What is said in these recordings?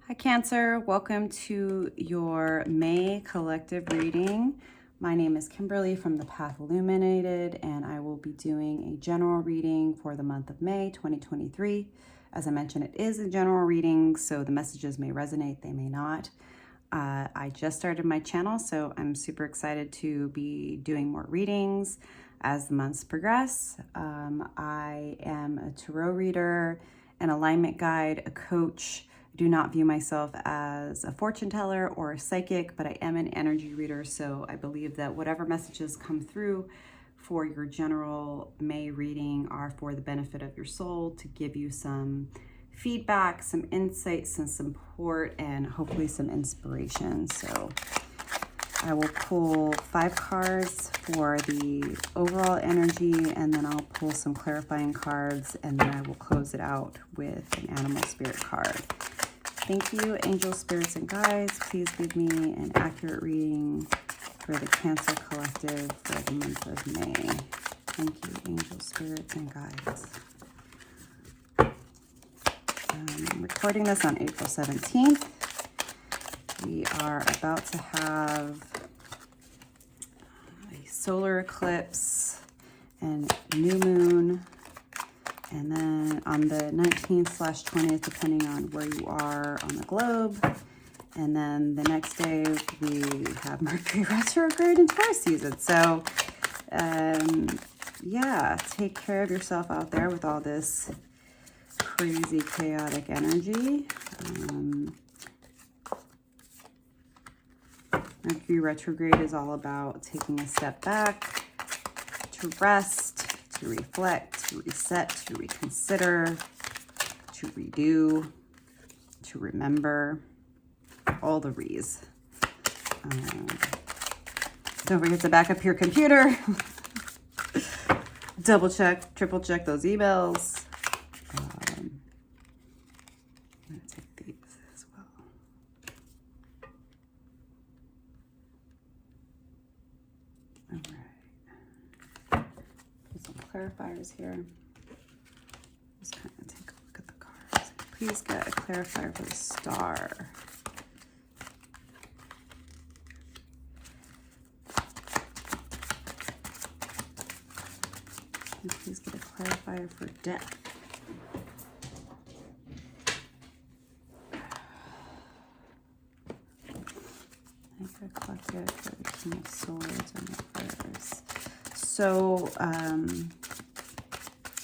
Hi Cancer, welcome to your May collective reading. My name is Kimberly from The Path Illuminated, and I will be doing a general reading for the month of May 2023. As I mentioned, it is a general reading, so the messages may resonate, they may not. I just started my channel, so I'm super excited to be doing more readings as the months progress. I am a tarot reader, an alignment guide, a coach. I do not view myself as a fortune teller or a psychic, but I am an energy reader, so I believe that whatever messages come through for your general May reading are for the benefit of your soul, to give you some feedback, some insight, some support, and hopefully some inspiration. So I will pull 5 cards for the overall energy, and then I'll pull some clarifying cards, and then I will close it out with an animal spirit card. Thank you, angels, spirits, and guides. Please give me an accurate reading for the Cancer Collective for the month of May. Thank you, angels, spirits, and guides. I'm recording this on April 17th. We are about to have a solar eclipse and new moon. And then on the 19th/20th, depending on where you are on the globe. And then the next day, we have Mercury retrograde in Taurus season. So, yeah, take care of yourself out there with all this crazy, chaotic energy. Mercury retrograde is all about taking a step back, to rest, to reflect, to reset, to reconsider, to redo, to remember, all the re's. Don't forget to back up your computer. Double check, triple check those emails. I'm going to take these as well. All right. Put some clarifiers here. Just kind of take a look at the cards. Please get a clarifier for the star. And please get a clarifier for death. Anchor collected for the King of Swords and the prayers. So,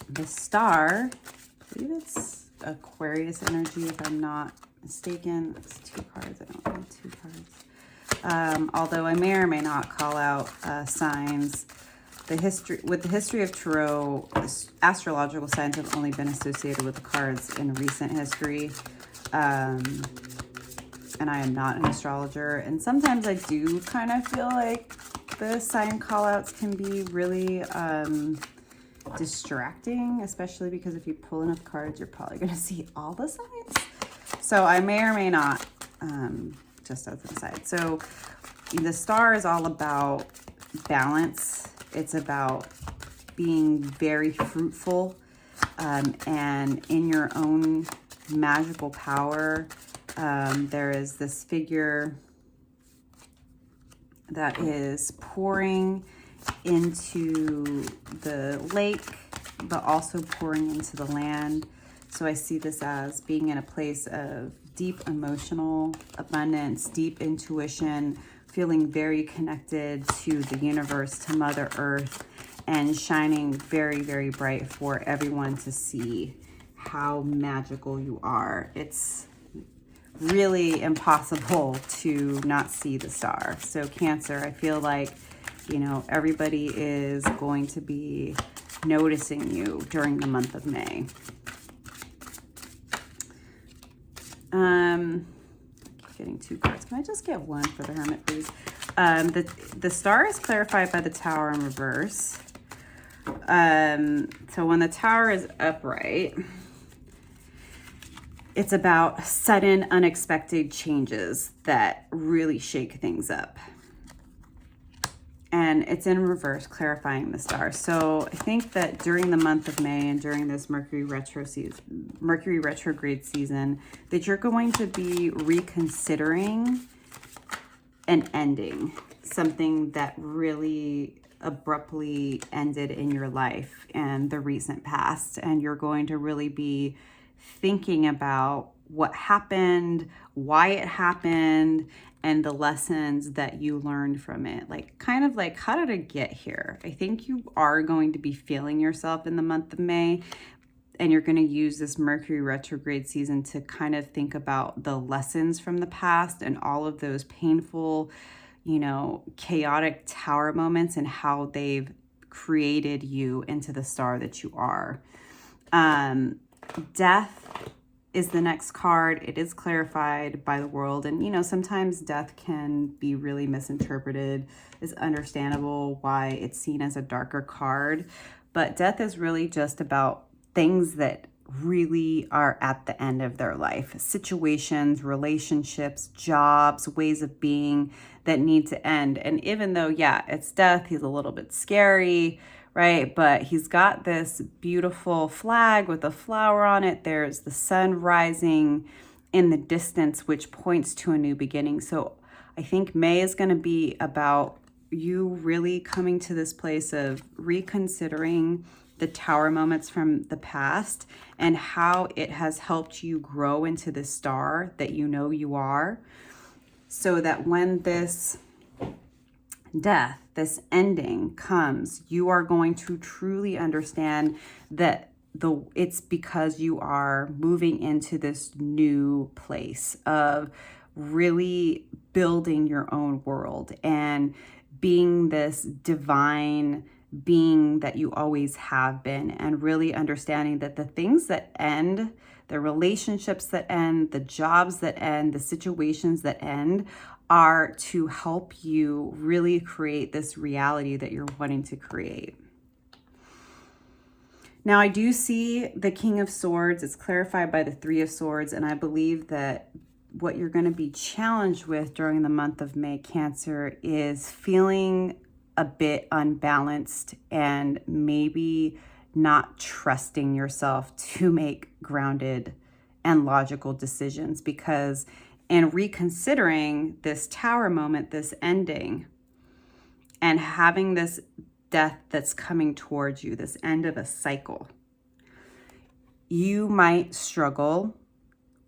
the star, I believe it's Aquarius energy, if I'm not mistaken. It's 2 cards. I don't need 2 cards. Although I may or may not call out signs. With the history of tarot, astrological signs have only been associated with the cards in recent history. And I am not an astrologer. And sometimes I do kind of feel like the sign call-outs can be really distracting, especially because if you pull enough cards, you're probably going to see all the signs. So I may or may not, just as an aside. So the star is all about balance. It's about being very fruitful and in your own magical power. There is this figure that is pouring into the lake, but also pouring into the land. So I see this as being in a place of deep emotional abundance, deep intuition, feeling very connected to the universe, to Mother Earth, and shining very, very bright for everyone to see how magical you are. It's really impossible to not see the star. So Cancer, I feel like, you know, everybody is going to be noticing you during the month of May. Getting 2 cards. Can I just get 1 for the Hermit, please? The star is clarified by the Tower in reverse. So when the Tower is upright, it's about sudden, unexpected changes that really shake things up. and it's in reverse, clarifying the star. So I think that during the month of May and during this Mercury retrograde season, that you're going to be reconsidering and ending something that really abruptly ended in your life and the recent past. And you're going to really be thinking about what happened, why it happened, and the lessons that you learned from it. Like, kind of like, how did I get here? I think you are going to be feeling yourself in the month of May, and you're going to use this Mercury retrograde season to kind of think about the lessons from the past and all of those painful, you know, chaotic tower moments and how they've created you into the star that you are. Death is the next card. It is clarified by the world. And, you know, sometimes death can be really misinterpreted. It's understandable why it's seen as a darker card. But death is really just about things that really are at the end of their life. Situations, relationships, jobs, ways of being that need to end. And even though, yeah, it's death, he's a little bit scary, right? But he's got this beautiful flag with a flower on it. There's the sun rising in the distance, which points to a new beginning. So I think May is going to be about you really coming to this place of reconsidering the tower moments from the past and how it has helped you grow into the star that you know you are, so that when this death, this ending comes, you are going to truly understand that it's because you are moving into this new place of really building your own world and being this divine being that you always have been, and really understanding that the things that end, the relationships that end, the jobs that end, the situations that end are to help you really create this reality that you're wanting to create. Now, I do see the King of Swords. It's clarified by the Three of Swords, and I believe that what you're going to be challenged with during the month of May, Cancer, is feeling a bit unbalanced and maybe not trusting yourself to make grounded and logical decisions, because in reconsidering this tower moment, this ending, and having this death that's coming towards you, this end of a cycle, you might struggle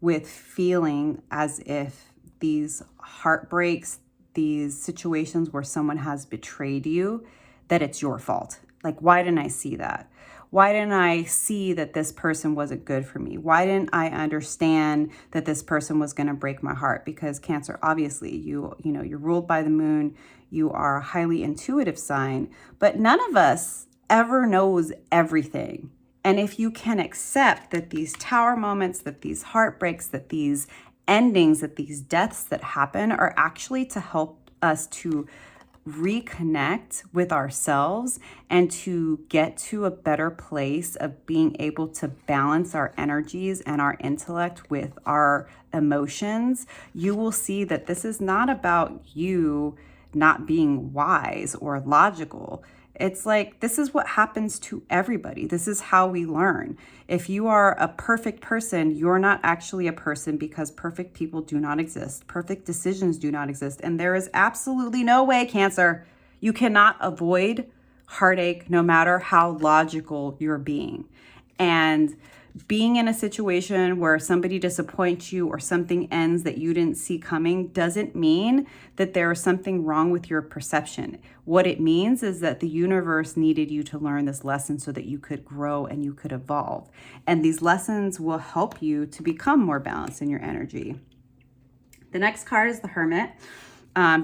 with feeling as if these heartbreaks, these situations where someone has betrayed you, that it's your fault. Like, why didn't I see that? Why didn't I see that this person wasn't good for me? Why didn't I understand that this person was going to break my heart? Because Cancer, obviously, you know, you're ruled by the moon. You are a highly intuitive sign, but none of us ever knows everything. And if you can accept that these tower moments, that these heartbreaks, that these endings, that these deaths that happen are actually to help us to reconnect with ourselves and to get to a better place of being able to balance our energies and our intellect with our emotions, you will see that this is not about you not being wise or logical. It's like, this is what happens to everybody. This is how we learn. If you are a perfect person, you're not actually a person, because perfect people do not exist. Perfect decisions do not exist. And there is absolutely no way, Cancer, you cannot avoid heartache no matter how logical you're being. And being in a situation where somebody disappoints you or something ends that you didn't see coming doesn't mean that there is something wrong with your perception. What it means is that the universe needed you to learn this lesson so that you could grow and you could evolve. And these lessons will help you to become more balanced in your energy. The next card is the Hermit.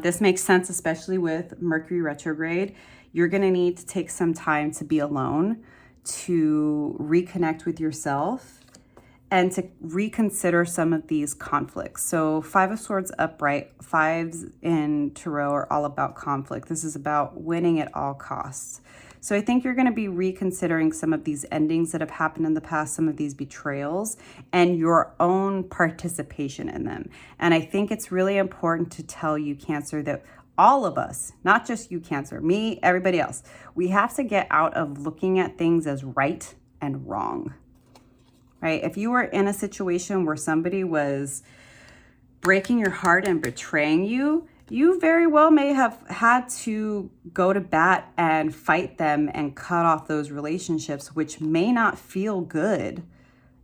This makes sense, especially with Mercury retrograde. You're going to need to take some time to be alone, to reconnect with yourself, and to reconsider some of these conflicts. So Five of Swords upright, fives in tarot are all about conflict. This is about winning at all costs. So I think you're going to be reconsidering some of these endings that have happened in the past, some of these betrayals, and your own participation in them. And I think it's really important to tell you, Cancer, that all of us, not just you, Cancer, me, everybody else, we have to get out of looking at things as right and wrong, right? If you were in a situation where somebody was breaking your heart and betraying you, you very well may have had to go to bat and fight them and cut off those relationships, which may not feel good.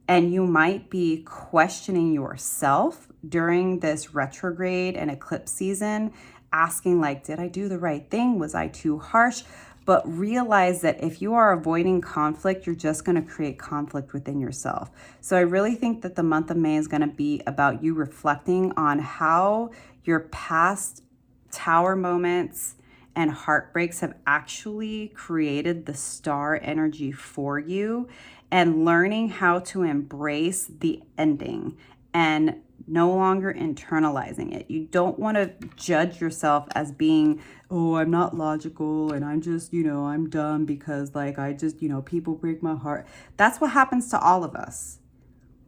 And you might be questioning yourself during this retrograde and eclipse season, asking like, did I do the right thing? Was I too harsh? But realize that if you are avoiding conflict, you're just going to create conflict within yourself. So I really think that the month of May is going to be about you reflecting on how your past tower moments and heartbreaks have actually created the star energy for you, and learning how to embrace the ending and no longer internalizing it. You don't want to judge yourself as being, oh, I'm not logical and I'm just, I'm dumb because like I just, people break my heart. That's what happens to all of us.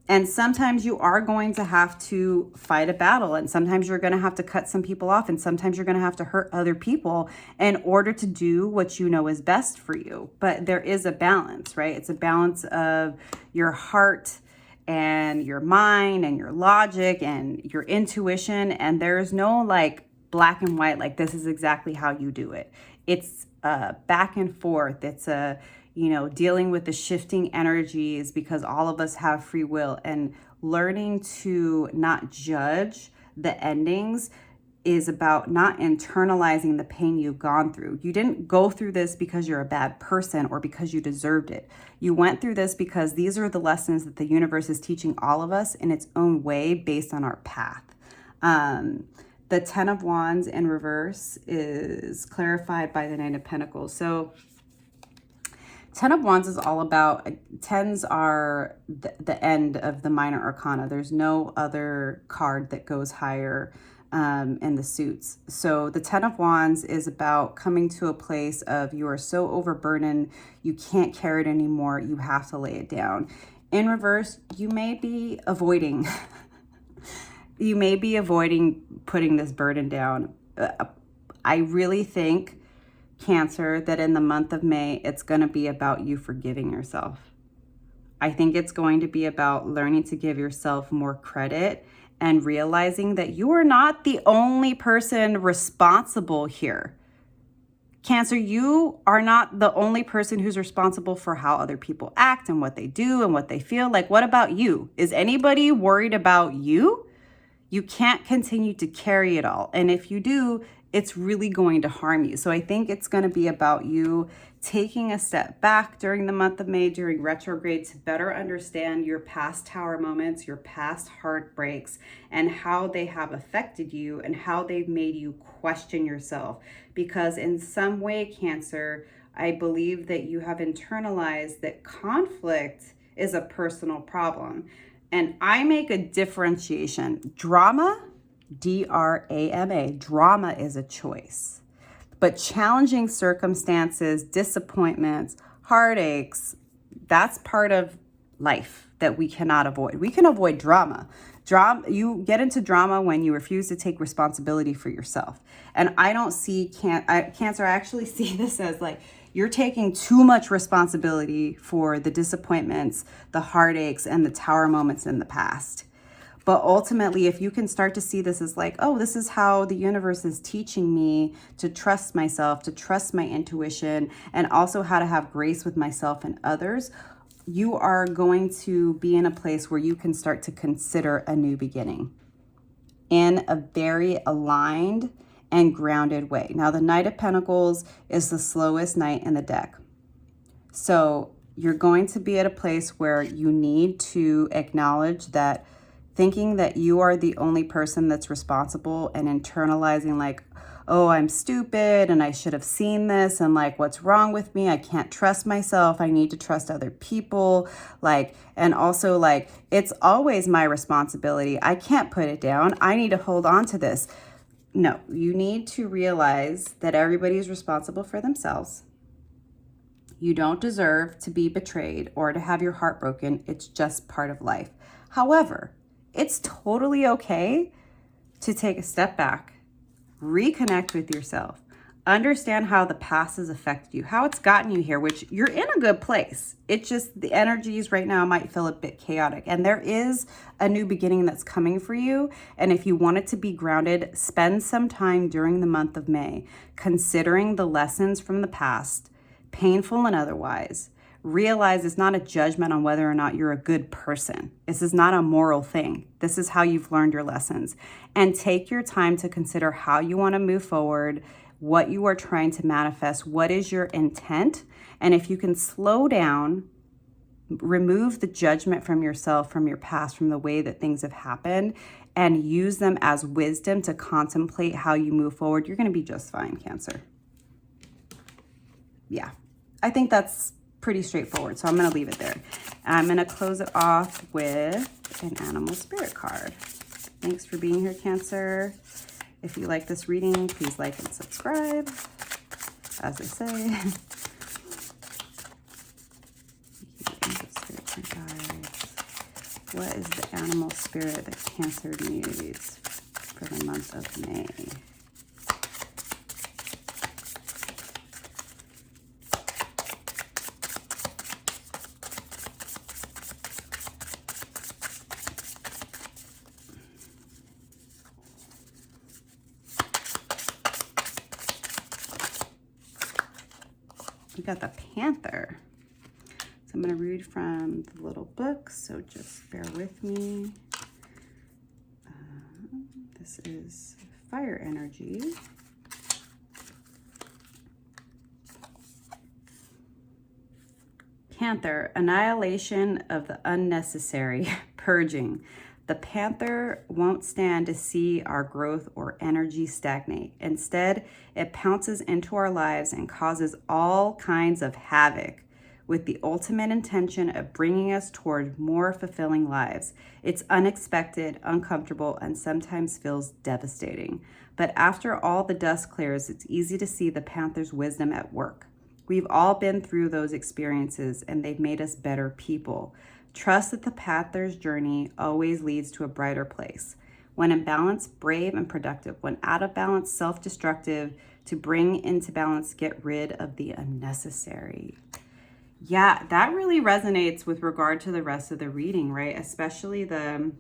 And sometimes you are going to have to fight a battle, and sometimes you're going to have to cut some people off, and sometimes you're going to have to hurt other people in order to do what you know is best for you. But there is a balance, right? It's a balance of your heart and your mind and your logic and your intuition. And there's no like black and white, like this is exactly how you do it. It's back and forth. It's dealing with the shifting energies, because all of us have free will, and learning to not judge the endings is about not internalizing the pain you've gone through. You didn't go through this because you're a bad person or because you deserved it. You went through this because these are the lessons that the universe is teaching all of us in its own way based on our path. The 10 of Wands in reverse is clarified by the 9 of Pentacles. So 10 of Wands is all about, 10s are the end of the minor arcana. There's no other card that goes higher in the suits. So the 10 of Wands is about coming to a place of you are so overburdened, you can't carry it anymore, you have to lay it down. In reverse, you may be avoiding putting this burden down. I really think, Cancer, that in the month of May, it's going to be about you forgiving yourself. I think it's going to be about learning to give yourself more credit and realizing that you are not the only person responsible here. Cancer, you are not the only person who's responsible for how other people act and what they do and what they feel. Like, what about you? Is anybody worried about you? You can't continue to carry it all. And if you do, it's really going to harm you. So I think it's going to be about you taking a step back during the month of May, during retrograde, to better understand your past tower moments, your past heartbreaks, and how they have affected you and how they've made you question yourself. Because in some way, Cancer, I believe that you have internalized that conflict is a personal problem. And I make a differentiation. Drama, D-R-A-M-A, drama is a choice. But challenging circumstances, disappointments, heartaches, that's part of life that we cannot avoid. We can avoid drama. You get into drama when you refuse to take responsibility for yourself. And I don't see Cancer, I actually see this as like, you're taking too much responsibility for the disappointments, the heartaches, and the tower moments in the past. But ultimately, if you can start to see this as like, oh, this is how the universe is teaching me to trust myself, to trust my intuition, and also how to have grace with myself and others, you are going to be in a place where you can start to consider a new beginning in a very aligned and grounded way. Now, the Knight of Pentacles is the slowest knight in the deck. So you're going to be at a place where you need to acknowledge that thinking that you are the only person that's responsible and internalizing like, oh, I'm stupid and I should have seen this, and like, what's wrong with me? I can't trust myself. I need to trust other people. And also like, it's always my responsibility. I can't put it down. I need to hold on to this. No, you need to realize that everybody is responsible for themselves. You don't deserve to be betrayed or to have your heart broken. It's just part of life. However, it's totally okay to take a step back, reconnect with yourself. Understand how the past has affected you, how it's gotten you here, which you're in a good place. It's just the energies right now might feel a bit chaotic. And there is a new beginning that's coming for you. And if you want it to be grounded, spend some time during the month of May considering the lessons from the past, painful and otherwise. Realize it's not a judgment on whether or not you're a good person. This is not a moral thing. This is how you've learned your lessons. And take your time to consider how you want to move forward, what you are trying to manifest, what is your intent. And if you can slow down, remove the judgment from yourself, from your past, from the way that things have happened, and use them as wisdom to contemplate how you move forward, you're going to be just fine, Cancer. Yeah, I think that's pretty straightforward. So I'm going to leave it there. I'm going to close it off with an animal spirit card. Thanks for being here, Cancer. If you like this reading, please like and subscribe, as they say. What is the animal spirit that Cancer needs for the month of May? We got the Panther. So I'm going to read from the little book, so just bear with me. This is fire energy. Panther, annihilation of the unnecessary, purging. The Panther won't stand to see our growth or energy stagnate. Instead, it pounces into our lives and causes all kinds of havoc with the ultimate intention of bringing us toward more fulfilling lives. It's unexpected, uncomfortable, and sometimes feels devastating. But after all the dust clears, it's easy to see the Panther's wisdom at work. We've all been through those experiences, and they've made us better people. Trust that the Panther's journey always leads to a brighter place. When in balance, brave and productive. When out of balance, self-destructive. To bring into balance, get rid of the unnecessary. Yeah, that really resonates with regard to the rest of the reading, right? Especially the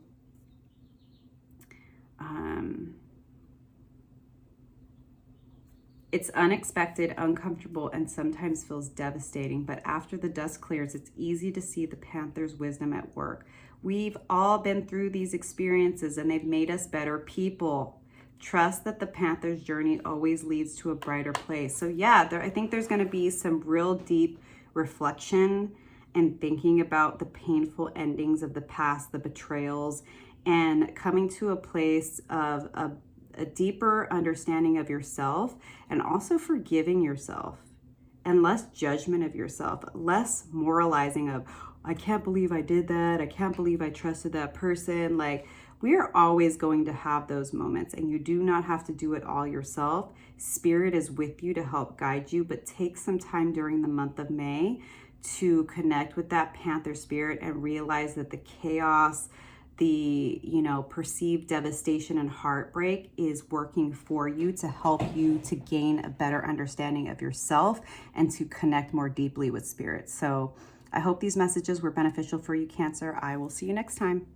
it's unexpected, uncomfortable, and sometimes feels devastating. But after the dust clears, it's easy to see the Panther's wisdom at work. We've all been through these experiences, and they've made us better people. Trust that the Panther's journey always leads to a brighter place. So yeah, I think there's going to be some real deep reflection and thinking about the painful endings of the past, the betrayals, and coming to a place of a deeper understanding of yourself, and also forgiving yourself, and less judgment of yourself, less moralizing of, I can't believe I did that. I can't believe I trusted that person. Like, we are always going to have those moments, and you do not have to do it all yourself. Spirit is with you to help guide you, but take some time during the month of May to connect with that Panther spirit and realize that the chaos, the perceived devastation and heartbreak is working for you to help you to gain a better understanding of yourself and to connect more deeply with spirit. So I hope these messages were beneficial for you, Cancer. I will see you next time.